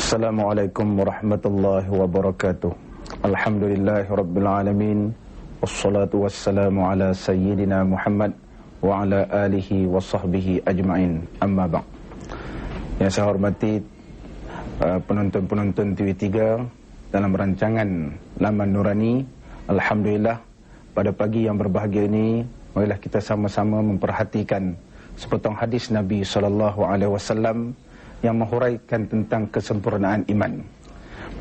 Assalamualaikum warahmatullahi wabarakatuh. Alhamdulillahi rabbil alamin. Wassalatu wassalamu ala sayyidina Muhammad wa ala alihi wa sahbihi ajma'in. Amma ba'd. Yang saya hormati penonton-penonton TV3 dalam rancangan Laman Nurani. Alhamdulillah, pada pagi yang berbahagia ini, marilah kita sama-sama memperhatikan sepotong hadis Nabi SAW yang menghuraikan tentang kesempurnaan iman.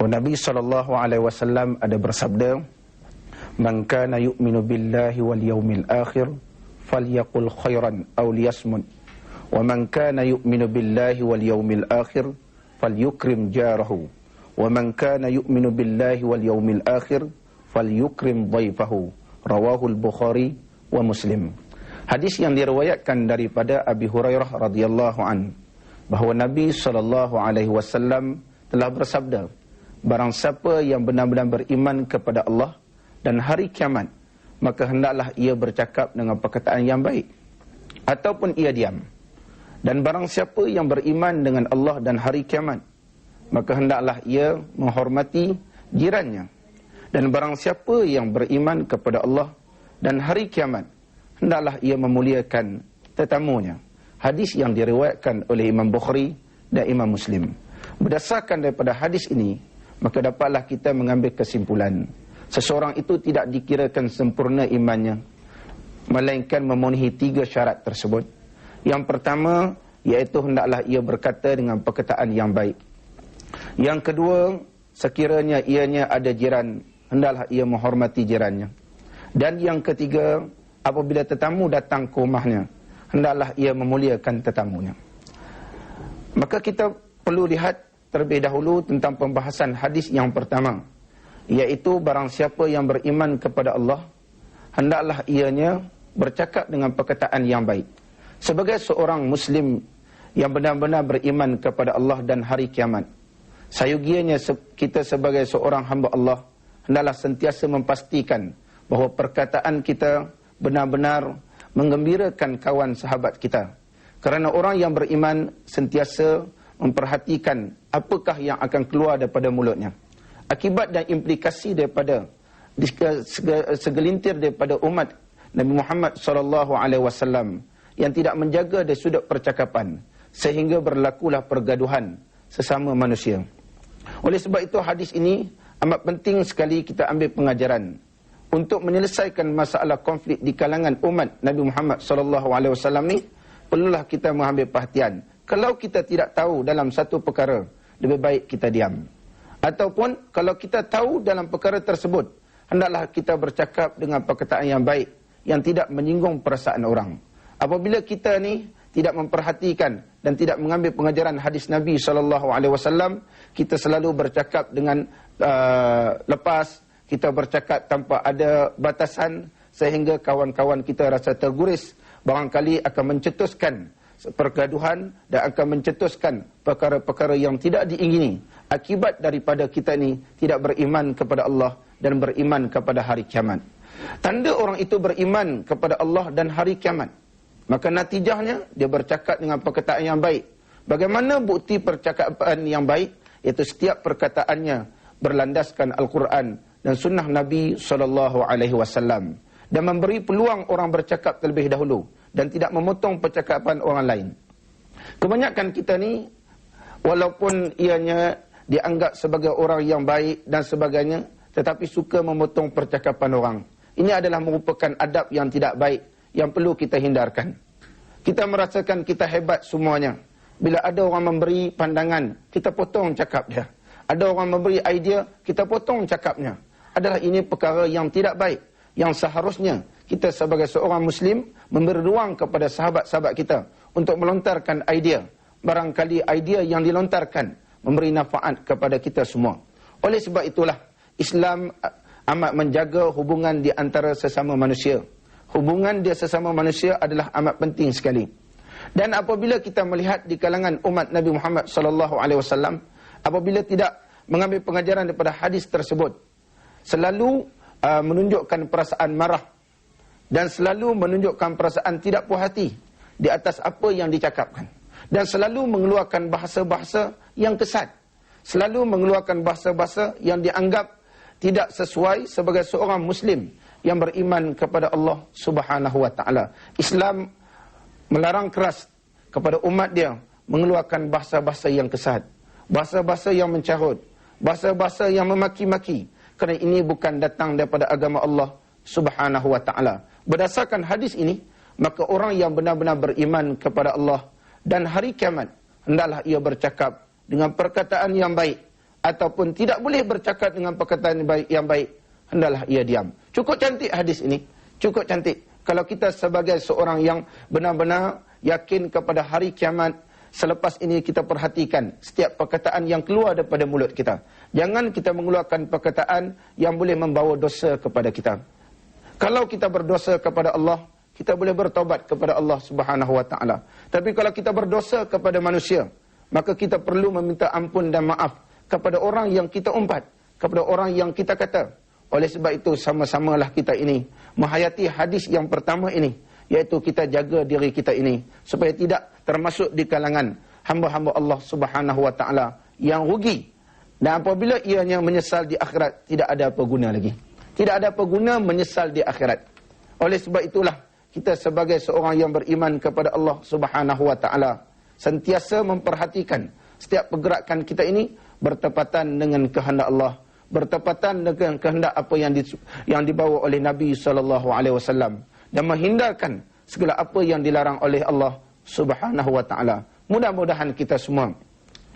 Nabi SAW ada bersabda, "Man kana yu'minu billahi wal yawmil akhir falyaqul khairan aw liyasmut, wa man kana yu'minu billahi wal yawmil akhir falyukrim jarahu, wa man kana yu'minu billahi wal yawmil akhir falyukrim dhaifahu." Rawahu al-Bukhari wa Muslim. Hadis yang diriwayatkan daripada Abi Hurairah radhiyallahu an, bahawa Nabi SAW telah bersabda, barang siapa yang benar-benar beriman kepada Allah dan hari kiamat, maka hendaklah ia bercakap dengan perkataan yang baik, ataupun ia diam. Dan barang siapa yang beriman dengan Allah dan hari kiamat, maka hendaklah ia menghormati jirannya. Dan barang siapa yang beriman kepada Allah dan hari kiamat, hendaklah ia memuliakan tetamunya. Hadis yang diriwayatkan oleh Imam Bukhari dan Imam Muslim. Berdasarkan daripada hadis ini, maka dapatlah kita mengambil kesimpulan, seseorang itu tidak dikirakan sempurna imannya, melainkan memenuhi 3 syarat tersebut. Yang pertama, iaitu hendaklah ia berkata dengan perkataan yang baik. Yang kedua, sekiranya ianya ada jiran, hendaklah ia menghormati jirannya. Dan yang ketiga, apabila tetamu datang ke rumahnya, hendaklah ia memuliakan tetamunya. Maka kita perlu lihat terlebih dahulu tentang pembahasan hadis yang pertama, iaitu barang siapa yang beriman kepada Allah, hendaklah ianya bercakap dengan perkataan yang baik. Sebagai seorang Muslim yang benar-benar beriman kepada Allah dan hari kiamat, sayugianya kita sebagai seorang hamba Allah, hendaklah sentiasa memastikan bahawa perkataan kita benar-benar menggembirakan kawan sahabat kita. Kerana orang yang beriman sentiasa memperhatikan apakah yang akan keluar daripada mulutnya. Akibat dan implikasi daripada segelintir daripada umat Nabi Muhammad SAW yang tidak menjaga dari sudut percakapan, sehingga berlakulah pergaduhan sesama manusia. Oleh sebab itu hadis ini amat penting sekali kita ambil pengajaran untuk menyelesaikan masalah konflik di kalangan umat Nabi Muhammad SAW ni. Perlulah kita mengambil perhatian. Kalau kita tidak tahu dalam satu perkara, lebih baik kita diam. Ataupun kalau kita tahu dalam perkara tersebut, hendaklah kita bercakap dengan perkataan yang baik, yang tidak menyinggung perasaan orang. Apabila kita ni tidak memperhatikan dan tidak mengambil pengajaran hadis Nabi SAW, kita selalu bercakap dengan lepas, kita bercakap tanpa ada batasan, sehingga kawan-kawan kita rasa terguris, barangkali akan mencetuskan pergaduhan dan akan mencetuskan perkara-perkara yang tidak diingini akibat daripada kita ni tidak beriman kepada Allah dan beriman kepada hari kiamat. Tanda orang itu beriman kepada Allah dan hari kiamat, maka natijahnya dia bercakap dengan perkataan yang baik. Bagaimana bukti percakapan yang baik? Iaitu setiap perkataannya berlandaskan Al-Quran dan sunnah Nabi SAW, dan memberi peluang orang bercakap terlebih dahulu dan tidak memotong percakapan orang lain. Kebanyakan kita ni, walaupun ianya dianggap sebagai orang yang baik dan sebagainya, tetapi suka memotong percakapan orang. Ini adalah merupakan adab yang tidak baik, yang perlu kita hindarkan. Kita merasakan kita hebat semuanya. Bila ada orang memberi pandangan, kita potong cakap dia. Ada orang memberi idea, kita potong cakapnya. Adalah ini perkara yang tidak baik, yang seharusnya kita sebagai seorang Muslim memberi ruang kepada sahabat-sahabat kita untuk melontarkan idea. Barangkali idea yang dilontarkan memberi manfaat kepada kita semua. Oleh sebab itulah Islam amat menjaga hubungan di antara sesama manusia. Hubungan dia sesama manusia adalah amat penting sekali. Dan apabila kita melihat di kalangan umat Nabi Muhammad SAW, apabila tidak mengambil pengajaran daripada hadis tersebut, selalu menunjukkan perasaan marah dan selalu menunjukkan perasaan tidak puas hati di atas apa yang dicakapkan, dan selalu mengeluarkan bahasa-bahasa yang kesat, selalu mengeluarkan bahasa-bahasa yang dianggap tidak sesuai sebagai seorang Muslim yang beriman kepada Allah Subhanahu wa taala. Islam melarang keras kepada umat dia mengeluarkan bahasa-bahasa yang kesat, bahasa-bahasa yang mencarut, bahasa-bahasa yang memaki-maki, kerana ini bukan datang daripada agama Allah Subhanahu wa taala. Berdasarkan hadis ini, maka orang yang benar-benar beriman kepada Allah dan hari kiamat, hendaklah ia bercakap dengan perkataan yang baik, ataupun tidak boleh bercakap dengan perkataan yang baik, hendaklah ia diam. Cukup cantik hadis ini, cukup cantik. Kalau kita sebagai seorang yang benar-benar yakin kepada hari kiamat, selepas ini kita perhatikan setiap perkataan yang keluar daripada mulut kita. Jangan kita mengeluarkan perkataan yang boleh membawa dosa kepada kita. Kalau kita berdosa kepada Allah, kita boleh bertaubat kepada Allah Subhanahu wa taala. Tapi kalau kita berdosa kepada manusia, maka kita perlu meminta ampun dan maaf kepada orang yang kita umpat, kepada orang yang kita kata. Oleh sebab itu, sama-samalah kita ini menghayati hadis yang pertama ini, iaitu kita jaga diri kita ini supaya tidak termasuk di kalangan hamba-hamba Allah Subhanahu wa taala yang rugi. Dan apabila ianya menyesal di akhirat, tidak ada apa guna lagi. Tidak ada apa guna menyesal di akhirat. Oleh sebab itulah, kita sebagai seorang yang beriman kepada Allah Subhanahu wa taala sentiasa memperhatikan setiap pergerakan kita ini bertepatan dengan kehendak Allah, bertepatan dengan kehendak apa yang dibawa oleh Nabi SAW, dan menghindarkan segala apa yang dilarang oleh Allah Subhanahu wa taala. Mudah-mudahan kita semua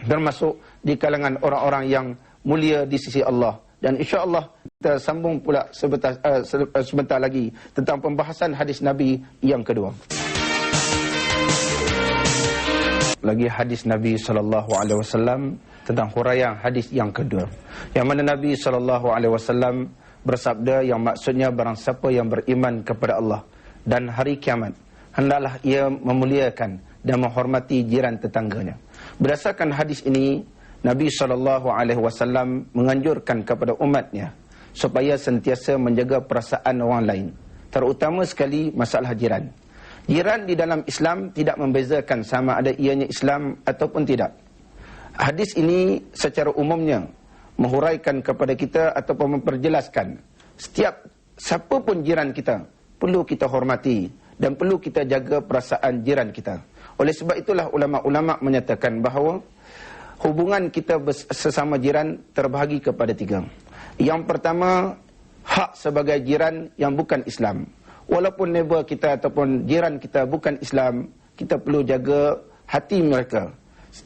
termasuk di kalangan orang-orang yang mulia di sisi Allah. Dan insya-Allah kita sambung pula sebentar lagi tentang pembahasan hadis Nabi yang kedua. Lagi hadis Nabi SAW tentang huraian hadis yang kedua, yang mana Nabi SAW bersabda, yang maksudnya barang siapa yang beriman kepada Allah dan hari kiamat, hendaklah ia memuliakan dan menghormati jiran tetangganya. Berdasarkan hadis ini, Nabi SAW menganjurkan kepada umatnya supaya sentiasa menjaga perasaan orang lain, terutama sekali masalah jiran. Jiran di dalam Islam tidak membezakan sama ada ianya Islam ataupun tidak. Hadis ini secara umumnya menghuraikan kepada kita ataupun memperjelaskan setiap siapa pun jiran kita perlu kita hormati dan perlu kita jaga perasaan jiran kita. Oleh sebab itulah ulama-ulama menyatakan bahawa hubungan kita sesama jiran terbahagi kepada tiga. Yang pertama, hak sebagai jiran yang bukan Islam. Walaupun neighbor kita ataupun jiran kita bukan Islam, kita perlu jaga hati mereka.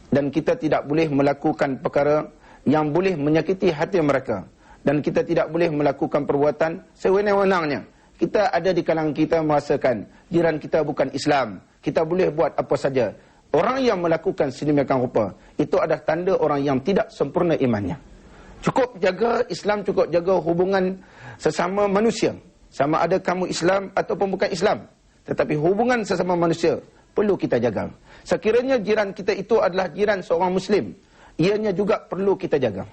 Dan kita tidak boleh melakukan perkara yang boleh menyakiti hati mereka. Dan kita tidak boleh melakukan perbuatan sewenang-wenangnya. Kita ada di kalangan kita merasakan jiran kita bukan Islam, kita boleh buat apa saja. Orang yang melakukan sedemikian rupa, itu adalah tanda orang yang tidak sempurna imannya. Cukup jaga Islam, cukup jaga hubungan sesama manusia. Sama ada kamu Islam ataupun bukan Islam. Tetapi hubungan sesama manusia perlu kita jaga. Sekiranya jiran kita itu adalah jiran seorang Muslim, ianya juga perlu kita jaga.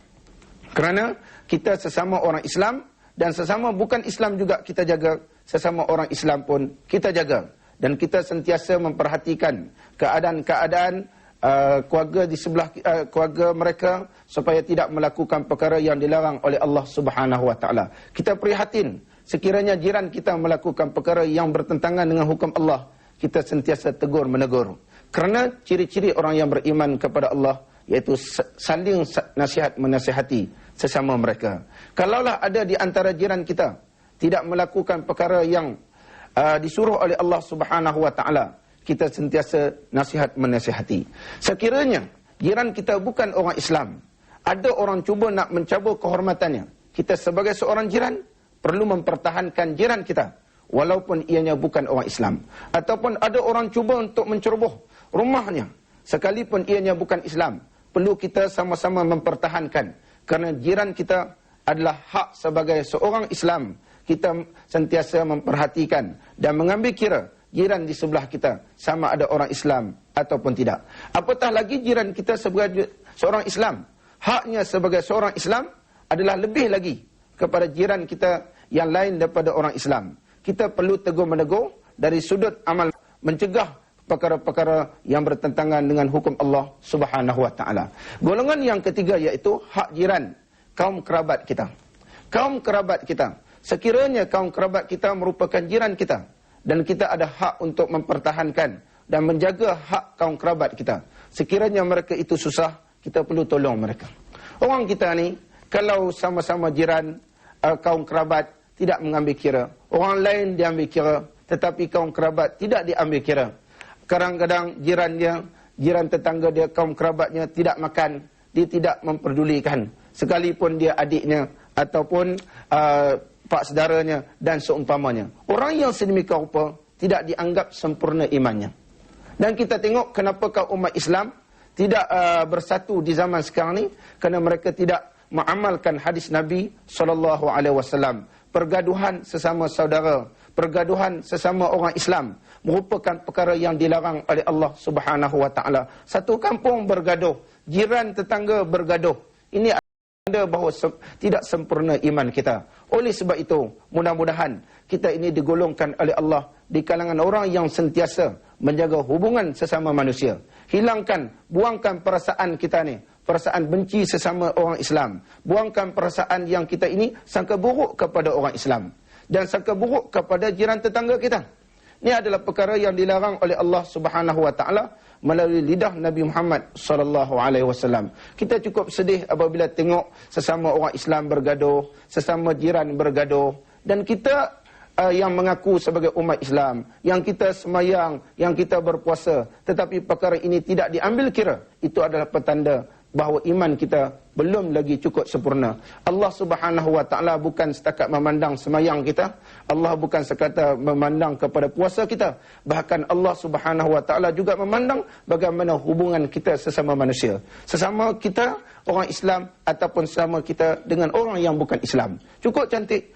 Kerana kita sesama orang Islam dan sesama bukan Islam juga kita jaga, sesama orang Islam pun kita jaga. Dan kita sentiasa memperhatikan keadaan-keadaan keluarga di sebelah keluarga mereka supaya tidak melakukan perkara yang dilarang oleh Allah Subhanahu wa taala. Kita prihatin sekiranya jiran kita melakukan perkara yang bertentangan dengan hukum Allah, kita sentiasa tegur menegur. Kerana ciri-ciri orang yang beriman kepada Allah iaitu saling nasihat menasihati sesama mereka. Kalaulah ada di antara jiran kita tidak melakukan perkara yang disuruh oleh Allah Subhanahu wa taala, kita sentiasa nasihat menasihati. Sekiranya jiran kita bukan orang Islam, ada orang cuba nak mencabut kehormatannya, kita sebagai seorang jiran perlu mempertahankan jiran kita walaupun ianya bukan orang Islam. Ataupun ada orang cuba untuk menceroboh rumahnya sekalipun ianya bukan Islam, perlu kita sama-sama mempertahankan, kerana jiran kita adalah hak sebagai seorang Islam. Kita sentiasa memperhatikan dan mengambil kira jiran di sebelah kita sama ada orang Islam ataupun tidak. Apatah lagi jiran kita sebagai seorang Islam, haknya sebagai seorang Islam adalah lebih lagi kepada jiran kita yang lain daripada orang Islam. Kita perlu tegur menegur dari sudut amal, mencegah perkara-perkara yang bertentangan dengan hukum Allah Subhanahu wa taala. Golongan yang ketiga iaitu hak jiran, kaum kerabat kita. Kaum kerabat kita. Sekiranya kaum kerabat kita merupakan jiran kita dan kita ada hak untuk mempertahankan dan menjaga hak kaum kerabat kita. Sekiranya mereka itu susah, kita perlu tolong mereka. Orang kita ni kalau sama-sama jiran, kaum kerabat tidak mengambil kira. Orang lain diambil kira, tetapi kaum kerabat tidak diambil kira. Kadang-kadang jiran tetangga dia, kaum kerabatnya tidak makan, dia tidak memperdulikan. Sekalipun dia adiknya ataupun pak saudaranya dan seumpamanya. Orang yang sedemikian rupa tidak dianggap sempurna imannya. Dan kita tengok kenapa kaum umat Islam tidak bersatu di zaman sekarang ni, kerana mereka tidak mengamalkan hadis Nabi SAW. Pergaduhan sesama saudara, pergaduhan sesama orang Islam merupakan perkara yang dilarang oleh Allah Subhanahu wa taala. Satu kampung bergaduh, jiran tetangga bergaduh. Ini tanda bahawa tidak sempurna iman kita. Oleh sebab itu, mudah-mudahan kita ini digolongkan oleh Allah di kalangan orang yang sentiasa menjaga hubungan sesama manusia. Hilangkan, buangkan perasaan kita ni, perasaan benci sesama orang Islam. Buangkan perasaan yang kita ini sangka buruk kepada orang Islam dan sangka buruk kepada jiran tetangga kita. Ini adalah perkara yang dilarang oleh Allah Subhanahu wa taala melalui lidah Nabi Muhammad SAW. Kita cukup sedih apabila tengok sesama orang Islam bergaduh, sesama jiran bergaduh, dan kita yang mengaku sebagai umat Islam, yang kita semayang, yang kita berpuasa, tetapi perkara ini tidak diambil kira. Itu adalah petanda bahawa iman kita belum lagi cukup sempurna. Allah Subhanahu wa taala bukan setakat memandang semayang kita, Allah bukan sekadar memandang kepada puasa kita, bahkan Allah Subhanahu wa taala juga memandang bagaimana hubungan kita sesama manusia, sesama kita orang Islam ataupun sesama kita dengan orang yang bukan Islam. Cukup cantik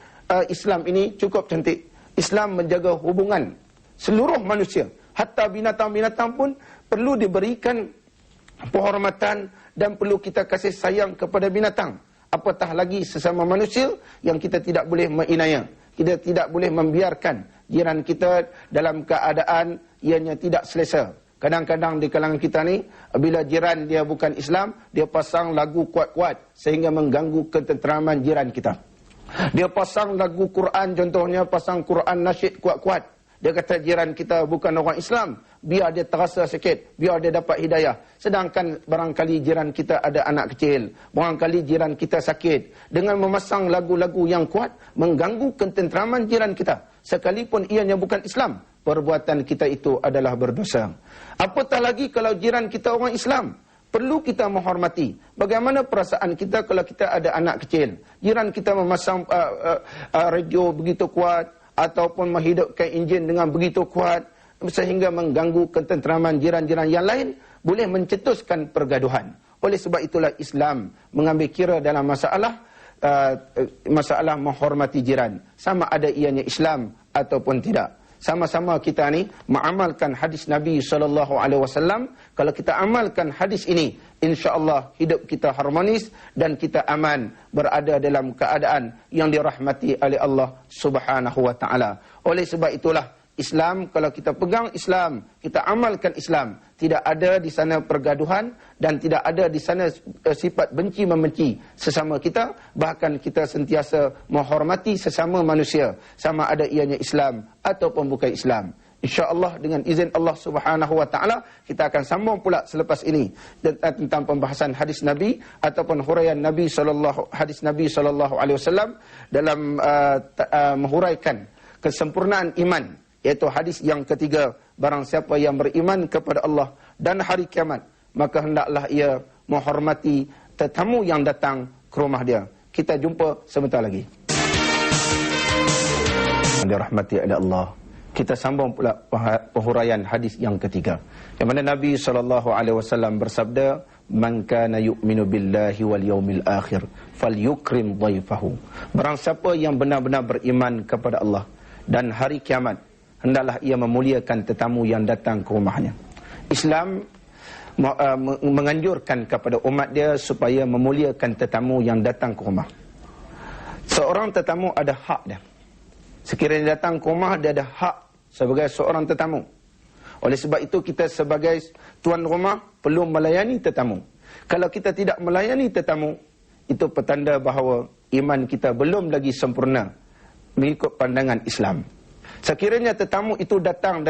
Islam ini, cukup cantik. Islam menjaga hubungan seluruh manusia, hatta binatang-binatang pun perlu diberikan penghormatan dan perlu kita kasih sayang kepada binatang. Apatah lagi sesama manusia yang kita tidak boleh menginaya. Kita tidak boleh membiarkan jiran kita dalam keadaan ianya tidak selesa. Kadang-kadang di kalangan kita ni, bila jiran dia bukan Islam, dia pasang lagu kuat-kuat sehingga mengganggu ketenteraman jiran kita. Dia pasang lagu Quran, contohnya pasang Quran nasyid kuat-kuat. Dia kata jiran kita bukan orang Islam, biar dia terasa sikit, biar dia dapat hidayah. Sedangkan barangkali jiran kita ada anak kecil, barangkali jiran kita sakit. Dengan memasang lagu-lagu yang kuat, mengganggu ketenteraman jiran kita. Sekalipun ianya bukan Islam, perbuatan kita itu adalah berdosa. Apatah lagi kalau jiran kita orang Islam, perlu kita menghormati. Bagaimana perasaan kita kalau kita ada anak kecil, jiran kita memasang radio begitu kuat, ataupun menghidupkan enjin dengan begitu kuat sehingga mengganggu ketenteraman jiran-jiran yang lain, boleh mencetuskan pergaduhan. Oleh sebab itulah Islam mengambil kira dalam masalah menghormati jiran, sama ada ianya Islam ataupun tidak. Sama-sama kita ni mengamalkan hadis Nabi SAW. Kalau kita amalkan hadis ini, insya-Allah hidup kita harmonis dan kita aman, berada dalam keadaan yang dirahmati oleh Allah Subhanahu wa taala. Oleh sebab itulah Islam, kalau kita pegang Islam, kita amalkan Islam, tidak ada di sana pergaduhan dan tidak ada di sana sifat benci membenci sesama kita, bahkan kita sentiasa menghormati sesama manusia, sama ada ianya Islam ataupun bukan Islam. InsyaAllah dengan izin Allah Subhanahu wa taala, kita akan sambung pula selepas ini tentang pembahasan hadis Nabi ataupun huraian Nabi hadis Nabi sallallahu alaihi wasallam dalam menghuraikan kesempurnaan iman, iaitu hadis yang ketiga, barang siapa yang beriman kepada Allah dan hari kiamat, maka hendaklah ia menghormati tetamu yang datang ke rumah dia. Kita jumpa sebentar lagi. Dirahmati oleh Allah, kita sambung pula penghuraian hadis yang ketiga, yang mana Nabi SAW bersabda, man kana yu'minu billahi wal yaumil akhir falyukrim dhaifahu. Barang siapa yang benar-benar beriman kepada Allah dan hari kiamat, hendaklah ia memuliakan tetamu yang datang ke rumahnya. Islam menganjurkan kepada umat dia supaya memuliakan tetamu yang datang ke rumah. Seorang tetamu ada hak dia. Sekiranya datang ke rumah, dia ada hak sebagai seorang tetamu. Oleh sebab itu kita sebagai tuan rumah perlu melayani tetamu. Kalau kita tidak melayani tetamu, itu petanda bahawa iman kita belum lagi sempurna mengikut pandangan Islam. Sekiranya tetamu itu datang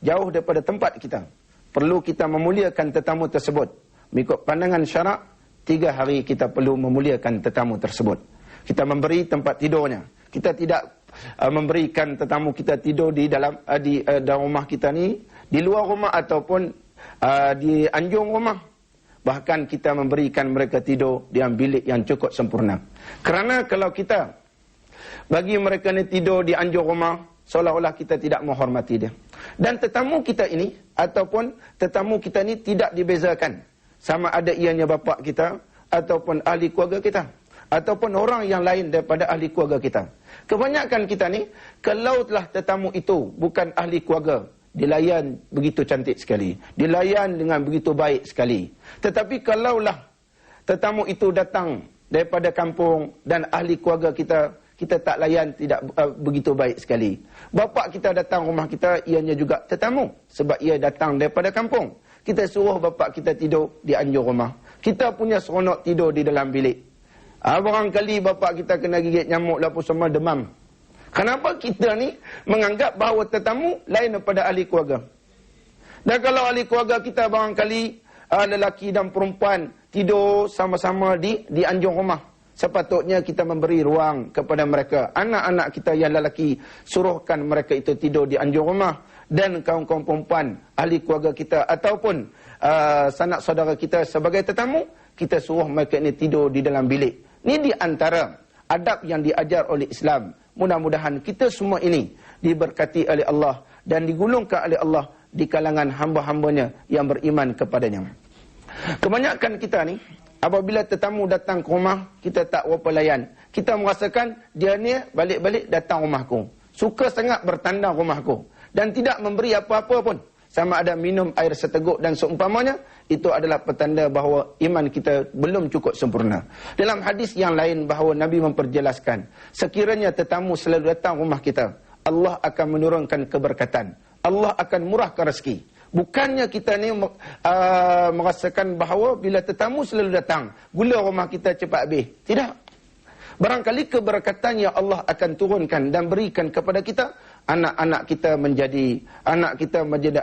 jauh daripada tempat kita, perlu kita memuliakan tetamu tersebut. Mengikut pandangan syarak, 3 hari kita perlu memuliakan tetamu tersebut. Kita memberi tempat tidurnya. Kita tidak memberikan tetamu kita tidur di dalam rumah kita ni, di luar rumah ataupun di anjung rumah. Bahkan kita memberikan mereka tidur di dalam bilik yang cukup sempurna. Kerana kalau kita bagi mereka ni tidur di anjung rumah, seolah-olah kita tidak menghormati dia. Dan tetamu kita ini ataupun tetamu kita ni tidak dibezakan sama ada ianya bapa kita ataupun ahli keluarga kita ataupun orang yang lain daripada ahli keluarga kita. Kebanyakan kita ni, kalau telah tetamu itu bukan ahli keluarga, dilayan begitu cantik sekali, dilayan dengan begitu baik sekali. Tetapi kalaulah tetamu itu datang daripada kampung dan ahli keluarga kita tak layan tidak begitu baik sekali. Bapa kita datang rumah kita, ianya juga tetamu sebab ia datang daripada kampung. Kita suruh bapa kita tidur di anjung rumah. Kita punya seronok tidur di dalam bilik. Barangkali bapa kita kena gigit nyamuk lapu semua demam. Kenapa kita ni menganggap bahawa tetamu lain daripada ahli keluarga? Dan kalau ahli keluarga kita barangkali lelaki dan perempuan tidur sama-sama di anjung rumah, sepatutnya kita memberi ruang kepada mereka. Anak-anak kita yang lelaki, suruhkan mereka itu tidur di anjung rumah. Dan kaum-kaum perempuan, ahli keluarga kita ataupun sanak saudara kita sebagai tetamu, kita suruh mereka ini tidur di dalam bilik. Ini di antara adab yang diajar oleh Islam. Mudah-mudahan kita semua ini diberkati oleh Allah dan digulungkan oleh Allah di kalangan hamba-hambanya yang beriman kepadanya. Kebanyakan kita ni, apabila tetamu datang ke rumah, kita tak berapa layan. Kita merasakan dia ni balik-balik datang rumahku, suka sangat bertandang rumahku dan tidak memberi apa-apa pun. Sama ada minum air seteguk dan seumpamanya, itu adalah petanda bahawa iman kita belum cukup sempurna. Dalam hadis yang lain bahawa Nabi memperjelaskan, sekiranya tetamu selalu datang rumah kita, Allah akan menurunkan keberkatan. Allah akan murahkan rezeki. Bukannya kita ni merasakan bahawa bila tetamu selalu datang, gula rumah kita cepat habis. Tidak. Barangkali keberkatan yang Allah akan turunkan dan berikan kepada kita, anak-anak kita menjadi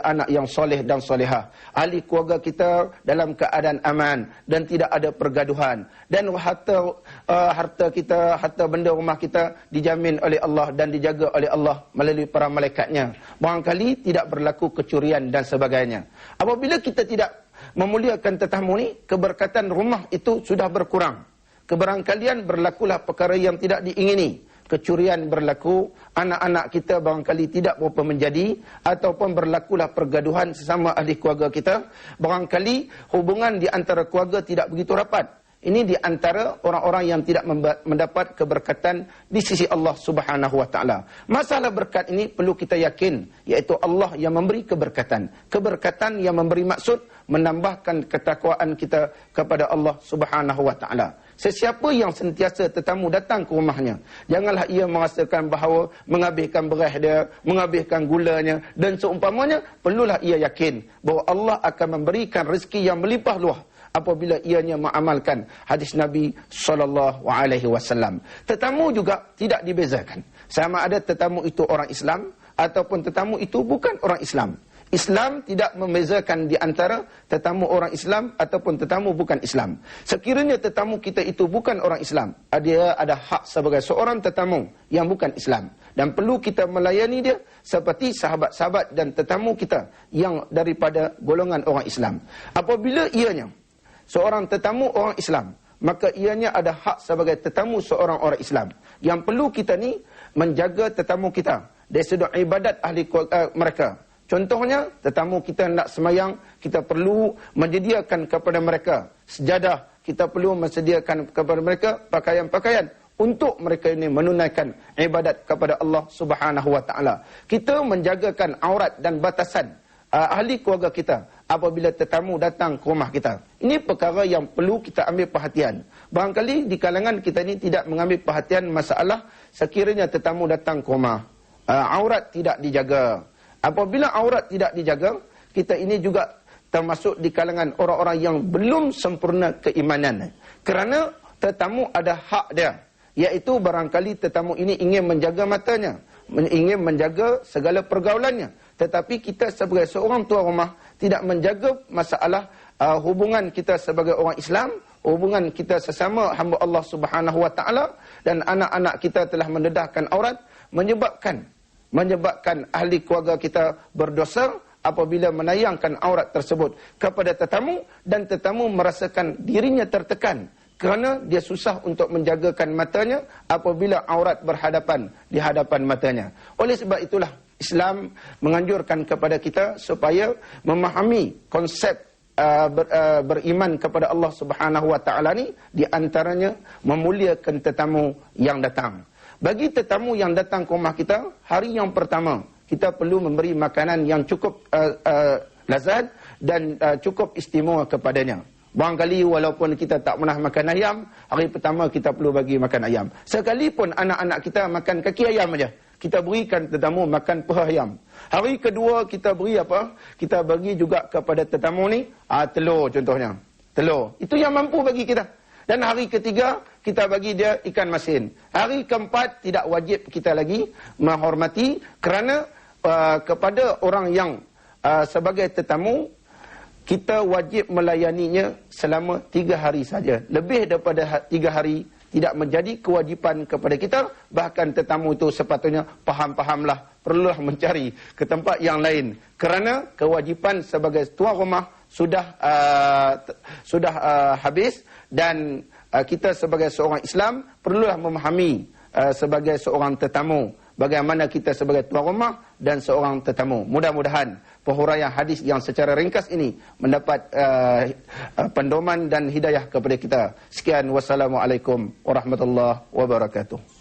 anak yang soleh dan solehah. Ahli keluarga kita dalam keadaan aman dan tidak ada pergaduhan. Dan harta kita, harta benda rumah kita dijamin oleh Allah dan dijaga oleh Allah melalui para malaikatnya. Barangkali tidak berlaku kecurian dan sebagainya. Apabila kita tidak memuliakan tetamu ni, keberkatan rumah itu sudah berkurang. Kebarangkalian berlakulah perkara yang tidak diingini. Kecurian berlaku, anak-anak kita barangkali tidak berapa menjadi, ataupun berlakulah pergaduhan sesama ahli keluarga kita. Barangkali hubungan di antara keluarga tidak begitu rapat. Ini di antara orang-orang yang tidak mendapat keberkatan di sisi Allah Subhanahu wa taala. Masalah berkat ini perlu kita yakin, iaitu Allah yang memberi keberkatan. Keberkatan yang memberi maksud menambahkan ketakwaan kita kepada Allah Subhanahu wa taala. Sesiapa yang sentiasa tetamu datang ke rumahnya, janganlah ia merasakan bahawa menghabiskan beras dia, menghabiskan gulanya dan seumpamanya. Perlulah ia yakin bahawa Allah akan memberikan rezeki yang melimpah luas apabila ianya mengamalkan hadis Nabi SAW. Tetamu juga tidak dibezakan. Sama ada tetamu itu orang Islam ataupun tetamu itu bukan orang Islam. Islam tidak membezakan di antara tetamu orang Islam ataupun tetamu bukan Islam. Sekiranya tetamu kita itu bukan orang Islam, dia ada hak sebagai seorang tetamu yang bukan Islam. Dan perlu kita melayani dia seperti sahabat-sahabat dan tetamu kita yang daripada golongan orang Islam. Apabila ianya seorang tetamu orang Islam, maka ianya ada hak sebagai tetamu seorang orang Islam. Yang perlu kita ni menjaga tetamu kita dari sudut ibadat ahli mereka. Contohnya, tetamu kita nak semayang, kita perlu menyediakan kepada mereka sejadah, kita perlu menyediakan kepada mereka pakaian-pakaian untuk mereka ini menunaikan ibadat kepada Allah Subhanahu wa taala. Kita menjagakan aurat dan batasan ahli keluarga kita apabila tetamu datang ke rumah kita. Ini perkara yang perlu kita ambil perhatian. Barangkali di kalangan kita ini tidak mengambil perhatian masalah sekiranya tetamu datang ke rumah, aurat tidak dijaga, Apabila aurat tidak dijaga, kita ini juga termasuk di kalangan orang-orang yang belum sempurna keimanan. Kerana tetamu ada hak dia, iaitu barangkali tetamu ini ingin menjaga matanya, ingin menjaga segala pergaulannya. Tetapi kita sebagai seorang tuan rumah tidak menjaga masalah hubungan kita sebagai orang Islam, hubungan kita sesama hamba Allah Subhanahu Wa Taala, dan anak-anak kita telah mendedahkan aurat, menyebabkan ahli keluarga kita berdosa apabila menayangkan aurat tersebut kepada tetamu, dan tetamu merasakan dirinya tertekan kerana dia susah untuk menjagakan matanya apabila aurat berhadapan di hadapan matanya. Oleh sebab itulah Islam menganjurkan kepada kita supaya memahami konsep beriman kepada Allah Subhanahu Wa Taala ni, di antaranya memuliakan tetamu yang datang. Bagi tetamu yang datang ke rumah kita, hari yang pertama kita perlu memberi makanan yang cukup lazat dan cukup istimewa kepadanya. Barangkali walaupun kita tak pernah makan ayam, hari pertama kita perlu bagi makan ayam. Sekalipun anak-anak kita makan kaki ayam aja, kita berikan tetamu makan paha ayam. Hari kedua kita beri apa? Kita bagi juga kepada tetamu ni telur contohnya. Telur. Itu yang mampu bagi kita. Dan hari ketiga kita bagi dia ikan masin. Hari keempat tidak wajib kita lagi menghormati, kerana kepada orang yang sebagai tetamu, kita wajib melayaninya selama 3 hari saja. Lebih daripada 3 hari tidak menjadi kewajipan kepada kita. Bahkan tetamu itu sepatutnya faham-fahamlah, perlulah mencari ke tempat yang lain, kerana kewajipan sebagai tuan rumah sudah habis. Dan kita sebagai seorang Islam perlulah memahami sebagai seorang tetamu bagaimana kita sebagai tuan rumah dan seorang tetamu. Mudah-mudahan penghuraian hadis yang secara ringkas ini mendapat pendoman dan hidayah kepada kita. Sekian, wassalamualaikum warahmatullahi wabarakatuh.